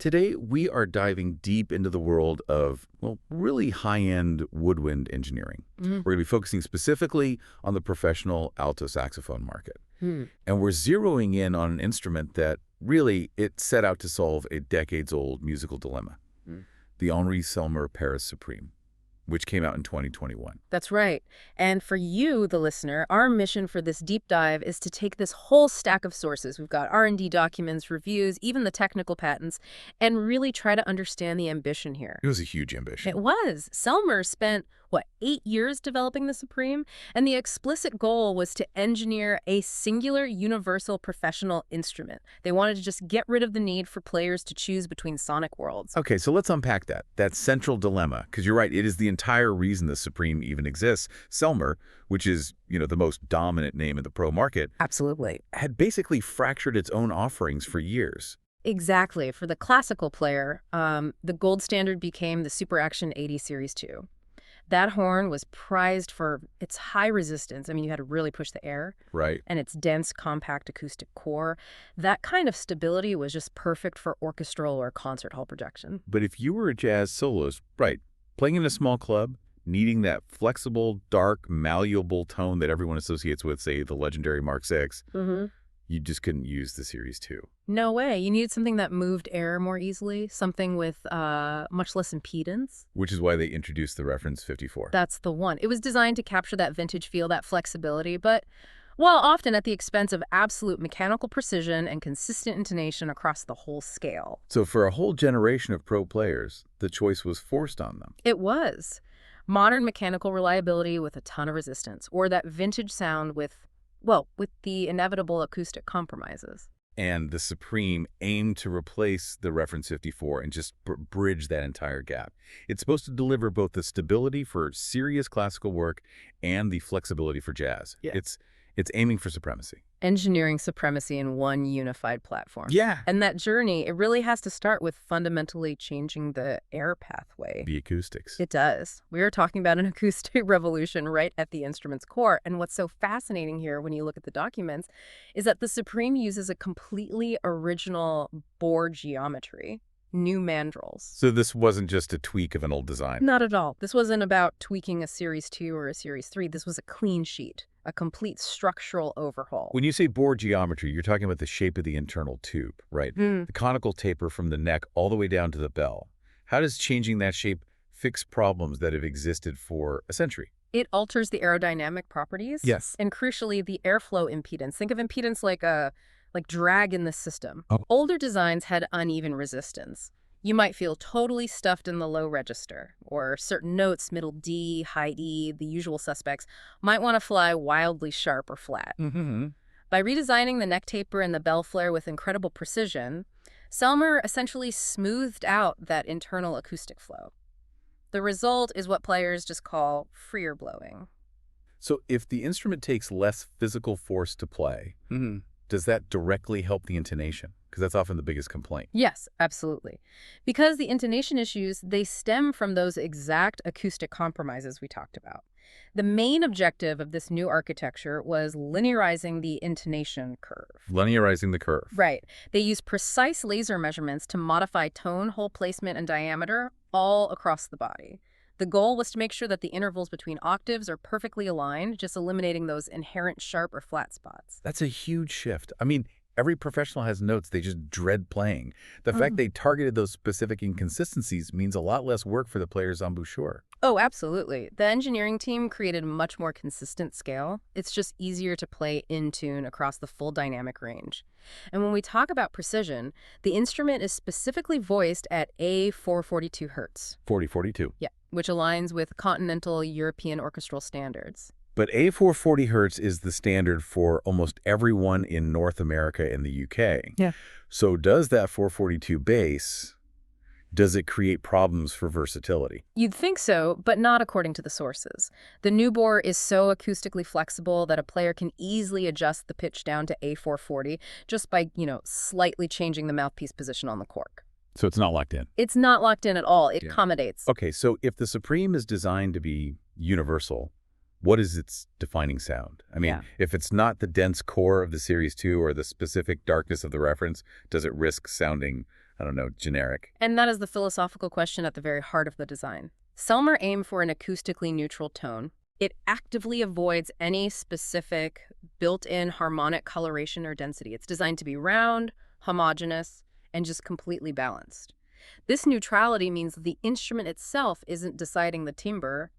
Today, we are diving deep into the world of, well, really high-end woodwind engineering. We're going to be focusing specifically on the professional alto saxophone market. And we're zeroing in on an instrument that really, it set out to solve a decades-old musical dilemma, the Henri Selmer Paris Supreme, which came out in 2021. That's right. And for you, the listener, our mission for this deep dive is to take this whole stack of sources. We've got R&D documents, reviews, even the technical patents, and really try to understand the ambition here. It was a huge ambition. It was. Selmer spent, 8 years developing the Supreme? And the explicit goal was to engineer a singular, universal, professional instrument. They wanted to just get rid of the need for players to choose between sonic worlds. Okay, so let's unpack that central dilemma, because you're right, it is the entire reason the Supreme even exists. Selmer, which is, the most dominant name in the pro market, Absolutely. had basically fractured its own offerings for years. Exactly. For the classical player, the gold standard became the Super Action 80 Series 2. That horn was prized for its high resistance. I mean, you had to really push the air. Right. And its dense, compact acoustic core. That kind of stability was just perfect for orchestral or concert hall projection. But if you were a jazz soloist, right, playing in a small club, needing that flexible, dark, malleable tone that everyone associates with, say, the legendary Mark VI, you just couldn't use the Series 2. No way. You needed something that moved air more easily, something with much less impedance. Which is why they introduced the reference 54. That's the one. It was designed to capture that vintage feel, that flexibility, but while often at the expense of absolute mechanical precision and consistent intonation across the whole scale. So for a whole generation of pro players, the choice was forced on them. It was. Modern mechanical reliability with a ton of resistance, or that vintage sound with the inevitable acoustic compromises. And the Supreme aimed to replace the reference 54 and just bridge that entire gap. It's supposed to deliver both the stability for serious classical work and the flexibility for jazz. Yeah. It's aiming for supremacy. Engineering supremacy in one unified platform. Yeah. And that journey, it really has to start with fundamentally changing the air pathway. The acoustics. It does. We are talking about an acoustic revolution right at the instrument's core. And what's so fascinating here when you look at the documents is that the Supreme uses a completely original bore geometry. New mandrels. So this wasn't just a tweak of an old design? Not at all. This wasn't about tweaking a Series 2 or a Series 3. This was a clean sheet, a complete structural overhaul. When you say bore geometry, you're talking about the shape of the internal tube, right? The conical taper from the neck all the way down to the bell. How does changing that shape fix problems that have existed for a century? It alters the aerodynamic properties. Yes. And crucially, the airflow impedance. Think of impedance like drag in the system. Oh. Older designs had uneven resistance. You might feel totally stuffed in the low register, or certain notes, middle D, high E, the usual suspects, might want to fly wildly sharp or flat. By redesigning the neck taper and the bell flare with incredible precision, Selmer essentially smoothed out that internal acoustic flow. The result is what players just call freer blowing. So if the instrument takes less physical force to play, does that directly help the intonation? Because that's often the biggest complaint. Yes, absolutely. Because the intonation issues, they stem from those exact acoustic compromises we talked about. The main objective of this new architecture was linearizing the intonation curve. Linearizing the curve. Right. They used precise laser measurements to modify tone, hole placement, and diameter all across the body. The goal was to make sure that the intervals between octaves are perfectly aligned, just eliminating those inherent sharp or flat spots. That's a huge shift. I mean, every professional has notes they just dread playing. The fact they targeted those specific inconsistencies means a lot less work for the player's embouchure. Oh, absolutely. The engineering team created a much more consistent scale. It's just easier to play in tune across the full dynamic range. And when we talk about precision, the instrument is specifically voiced at A442 Hz. 4042. Yeah, which aligns with continental European orchestral standards. But A440 Hz is the standard for almost everyone in North America and the UK. Yeah. So does that 442 bass, does it create problems for versatility? You'd think so, but not according to the sources. The new bore is so acoustically flexible that a player can easily adjust the pitch down to A440 just by, slightly changing the mouthpiece position on the cork. So it's not locked in? It's not locked in at all. It accommodates. Okay, so if the Supreme is designed to be universal, what is its defining sound? I mean, if it's not the dense core of the Series 2 or the specific darkness of the reference, does it risk sounding I don't know, generic. And that is the philosophical question at the very heart of the design. Selmer aimed for an acoustically neutral tone. It actively avoids any specific built-in harmonic coloration or density. It's designed to be round, homogeneous, and just completely balanced. This neutrality means the instrument itself isn't deciding the timbre,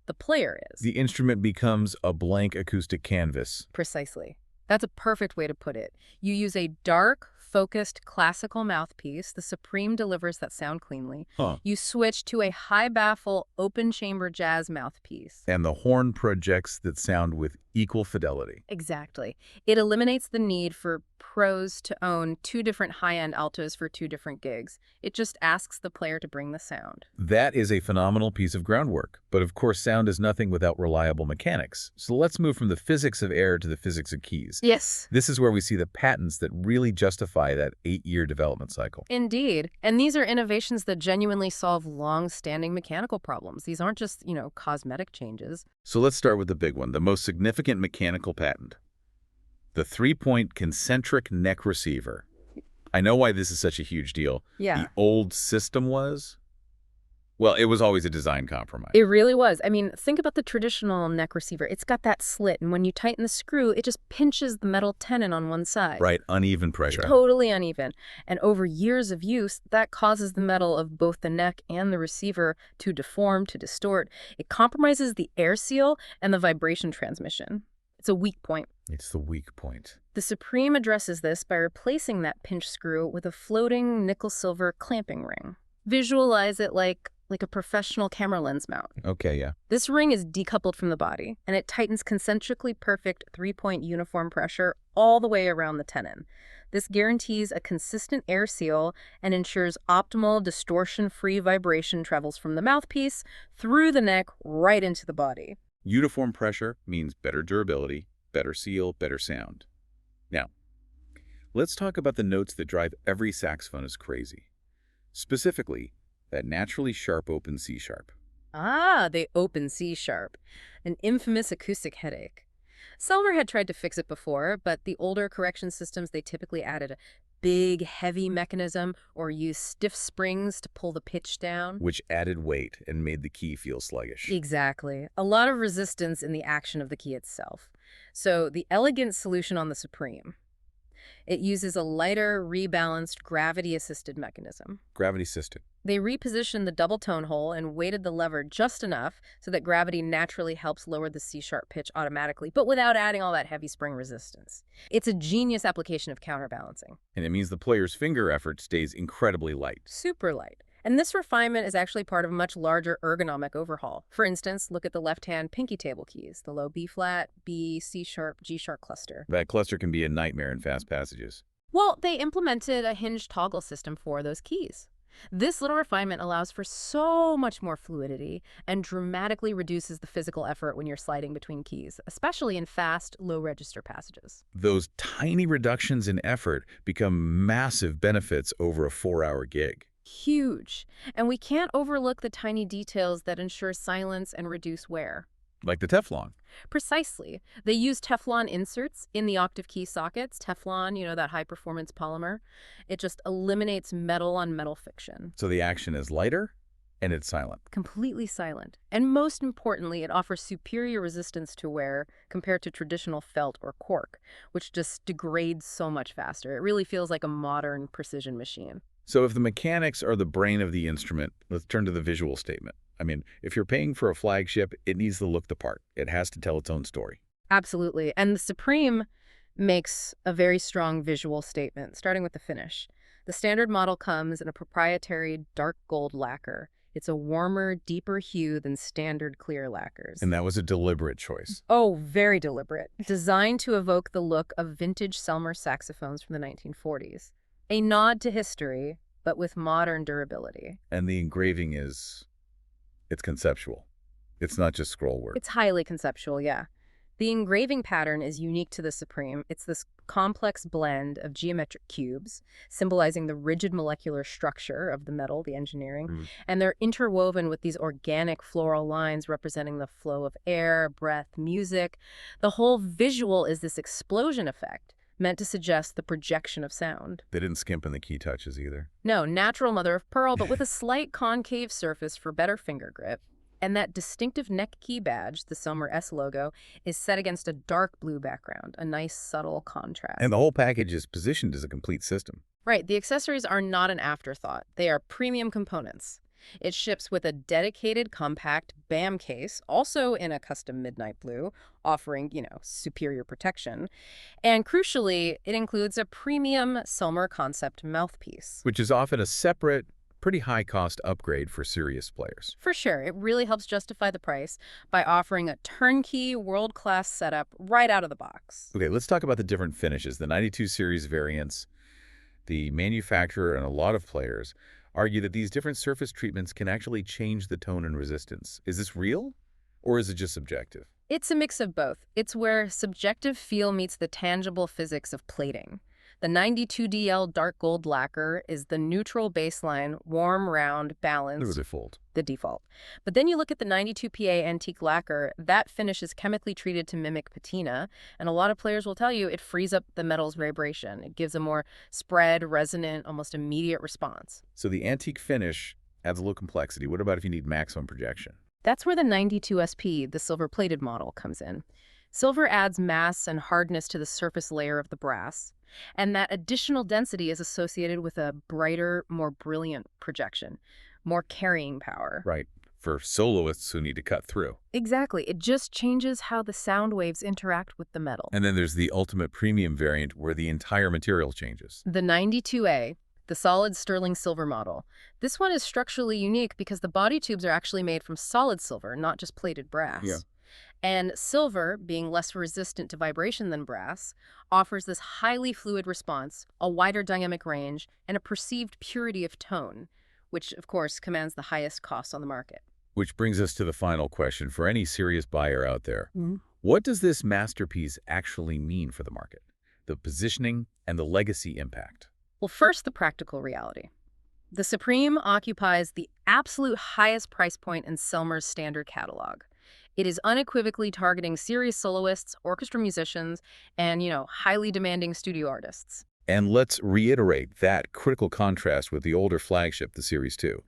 the player is. The instrument becomes a blank acoustic canvas. Precisely. That's a perfect way to put it. You use a dark, focused classical mouthpiece. The Supreme delivers that sound cleanly. You switch to a high baffle, open chamber jazz mouthpiece. And the horn projects that sound with equal fidelity. Exactly. It eliminates the need for pros to own two different high-end altos for two different gigs. It just asks the player to bring the sound. That is a phenomenal piece of groundwork. But of course, sound is nothing without reliable mechanics. So let's move from the physics of air to the physics of keys. Yes. This is where we see the patents that really justify that 8-year development cycle. Indeed. And these are innovations that genuinely solve long-standing mechanical problems. These aren't just, cosmetic changes. So let's start with the big one, the most significant mechanical patent. The 3-point concentric neck receiver. I know why this is such a huge deal. Yeah. The old system was, well, it was always a design compromise. It really was. I mean, think about the traditional neck receiver. It's got that slit, and when you tighten the screw, it just pinches the metal tenon on one side. Right, uneven pressure. Totally uneven. And over years of use, that causes the metal of both the neck and the receiver to deform, to distort. It compromises the air seal and the vibration transmission. It's a weak point. It's the weak point. The Supreme addresses this by replacing that pinch screw with a floating nickel-silver clamping ring. Visualize it like a professional camera lens mount. Okay, yeah. This ring is decoupled from the body, and it tightens concentrically perfect 3-point uniform pressure all the way around the tenon. This guarantees a consistent air seal and ensures optimal distortion-free vibration travels from the mouthpiece through the neck right into the body. Uniform pressure means better durability, better seal, better sound. Now, let's talk about the notes that drive every saxophonist crazy. Specifically, that naturally sharp open C sharp. Ah, the open C sharp, an infamous acoustic headache. Selmer had tried to fix it before, but the older correction systems, they typically added a big, heavy mechanism or used stiff springs to pull the pitch down. Which added weight and made the key feel sluggish. Exactly. A lot of resistance in the action of the key itself. So the elegant solution on the Supreme, it uses a lighter, rebalanced, gravity-assisted mechanism. Gravity-assisted. They repositioned the double tone hole and weighted the lever just enough so that gravity naturally helps lower the C-sharp pitch automatically, but without adding all that heavy spring resistance. It's a genius application of counterbalancing. And it means the player's finger effort stays incredibly light. Super light. And this refinement is actually part of a much larger ergonomic overhaul. For instance, look at the left-hand pinky table keys, the low B-flat, B, C-sharp, G-sharp cluster. That cluster can be a nightmare in fast passages. Well, they implemented a hinged toggle system for those keys. This little refinement allows for so much more fluidity and dramatically reduces the physical effort when you're sliding between keys, especially in fast, low-register passages. Those tiny reductions in effort become massive benefits over a 4-hour gig. Huge. And we can't overlook the tiny details that ensure silence and reduce wear. Like the Teflon. Precisely. They use Teflon inserts in the octave key sockets. Teflon, that high-performance polymer. It just eliminates metal-on-metal friction. So the action is lighter and it's silent. Completely silent. And most importantly, it offers superior resistance to wear compared to traditional felt or cork, which just degrades so much faster. It really feels like a modern precision machine. So if the mechanics are the brain of the instrument, let's turn to the visual statement. I mean, if you're paying for a flagship, it needs to look the part. It has to tell its own story. Absolutely. And the Supreme makes a very strong visual statement, starting with the finish. The standard model comes in a proprietary dark gold lacquer. It's a warmer, deeper hue than standard clear lacquers. And that was a deliberate choice. Oh, very deliberate. Designed to evoke the look of vintage Selmer saxophones from the 1940s. A nod to history, but with modern durability. And the engraving it's conceptual. It's not just scroll work. It's highly conceptual, yeah. The engraving pattern is unique to the Supreme. It's this complex blend of geometric cubes, symbolizing the rigid molecular structure of the metal, the engineering, and they're interwoven with these organic floral lines representing the flow of air, breath, music. The whole visual is this explosion effect, meant to suggest the projection of sound. They didn't skimp in the key touches either. No, natural mother of pearl, but with a slight concave surface for better finger grip. And that distinctive neck key badge, the Selmer S logo, is set against a dark blue background, a nice subtle contrast. And the whole package is positioned as a complete system. Right, the accessories are not an afterthought. They are premium components. It ships with a dedicated compact BAM case, also in a custom midnight blue, offering, superior protection. And crucially, it includes a premium Selmer concept mouthpiece. Which is often a separate, pretty high-cost upgrade for serious players. For sure, it really helps justify the price by offering a turnkey, world-class setup right out of the box. Okay, let's talk about the different finishes. The 92 series variants, the manufacturer and a lot of players argue that these different surface treatments can actually change the tone and resistance. Is this real, or is it just subjective? It's a mix of both. It's where subjective feel meets the tangible physics of plating. The 92DL dark gold lacquer is the neutral baseline, warm, round, balanced. The default. But then you look at the 92PA antique lacquer, that finish is chemically treated to mimic patina, and a lot of players will tell you it frees up the metal's vibration. It gives a more spread, resonant, almost immediate response. So the antique finish adds a little complexity. What about if you need maximum projection? That's where the 92SP, the silver-plated model, comes in. Silver adds mass and hardness to the surface layer of the brass, and that additional density is associated with a brighter, more brilliant projection, more carrying power. Right, for soloists who need to cut through. Exactly. It just changes how the sound waves interact with the metal. And then there's the ultimate premium variant where the entire material changes. The 92A, the solid sterling silver model. This one is structurally unique because the body tubes are actually made from solid silver, not just plated brass. Yeah. And silver, being less resistant to vibration than brass, offers this highly fluid response, a wider dynamic range, and a perceived purity of tone, which, of course, commands the highest cost on the market. Which brings us to the final question for any serious buyer out there. What does this masterpiece actually mean for the market? The positioning and the legacy impact? Well, first, the practical reality. The Supreme occupies the absolute highest price point in Selmer's standard catalog. It is unequivocally targeting serious soloists, orchestra musicians, and, highly demanding studio artists. And let's reiterate that critical contrast with the older flagship, the Series 2.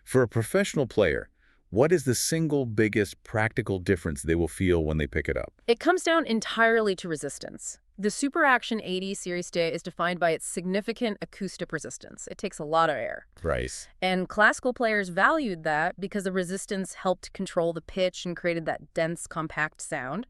For a professional player, what is the single biggest practical difference they will feel when they pick it up? It comes down entirely to resistance. The Super Action 80 Series Day is defined by its significant acoustic resistance. It takes a lot of air. Right. And classical players valued that because the resistance helped control the pitch and created that dense, compact sound.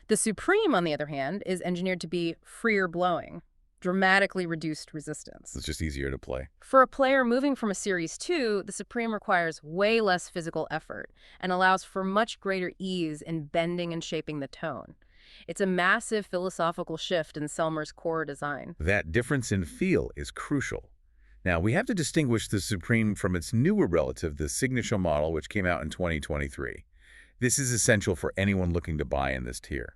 The Supreme, on the other hand, is engineered to be freer blowing, dramatically reduced resistance. It's just easier to play. For a player moving from a Series 2, the Supreme requires way less physical effort and allows for much greater ease in bending and shaping the tone. It's a massive philosophical shift in Selmer's core design. That difference in feel is crucial. Now, we have to distinguish the Supreme from its newer relative, the Signature model, which came out in 2023. This is essential for anyone looking to buy in this tier.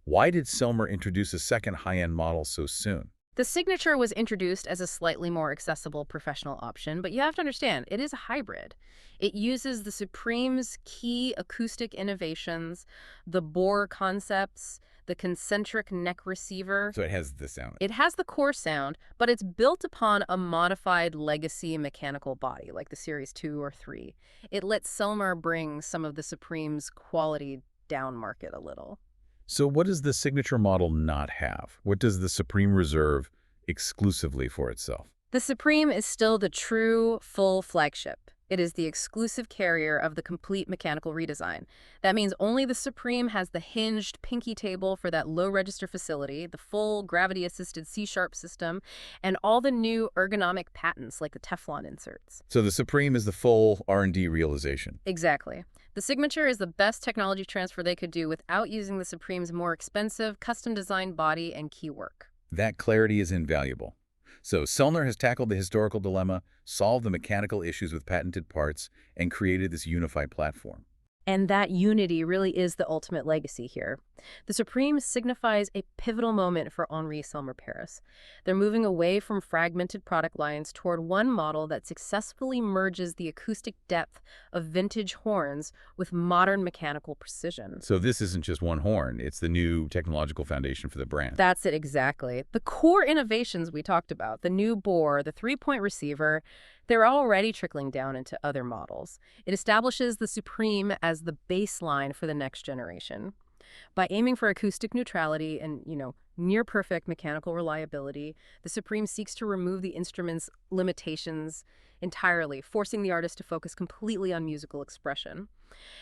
Why did Selmer introduce a second high-end model so soon? The Signature was introduced as a slightly more accessible professional option, but you have to understand, it is a hybrid. It uses the Supreme's key acoustic innovations, the bore concepts, the concentric neck receiver. So it has the sound. It has the core sound, but it's built upon a modified legacy mechanical body, like the Series 2 or 3. It lets Selmer bring some of the Supreme's quality down market a little. So what does the Signature model not have? What does the Supreme reserve exclusively for itself? The Supreme is still the true, full flagship. It is the exclusive carrier of the complete mechanical redesign. That means only the Supreme has the hinged pinky table for that low-register facility, the full gravity-assisted C-sharp system, and all the new ergonomic patents like the Teflon inserts. So the Supreme is the full R&D realization. Exactly. The Signature is the best technology transfer they could do without using the Supreme's more expensive, custom-designed body and key work. That clarity is invaluable. So Selmer has tackled the historical dilemma, solved the mechanical issues with patented parts, and created this unified platform. And that unity really is the ultimate legacy here. The Supreme signifies a pivotal moment for Henri Selmer Paris. They're moving away from fragmented product lines toward one model that successfully merges the acoustic depth of vintage horns with modern mechanical precision. So this isn't just one horn. It's the new technological foundation for the brand. That's it exactly. The core innovations we talked about, the new bore, the three-point receiver, they're already trickling down into other models. It establishes the Supreme as the baseline for the next generation. By aiming for acoustic neutrality and, near-perfect mechanical reliability, the Supreme seeks to remove the instrument's limitations entirely, forcing the artist to focus completely on musical expression.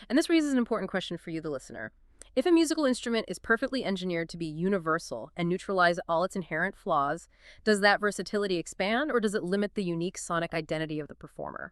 And this raises an important question for you, the listener. If a musical instrument is perfectly engineered to be universal and neutralize all its inherent flaws, does that versatility expand or does it limit the unique sonic identity of the performer?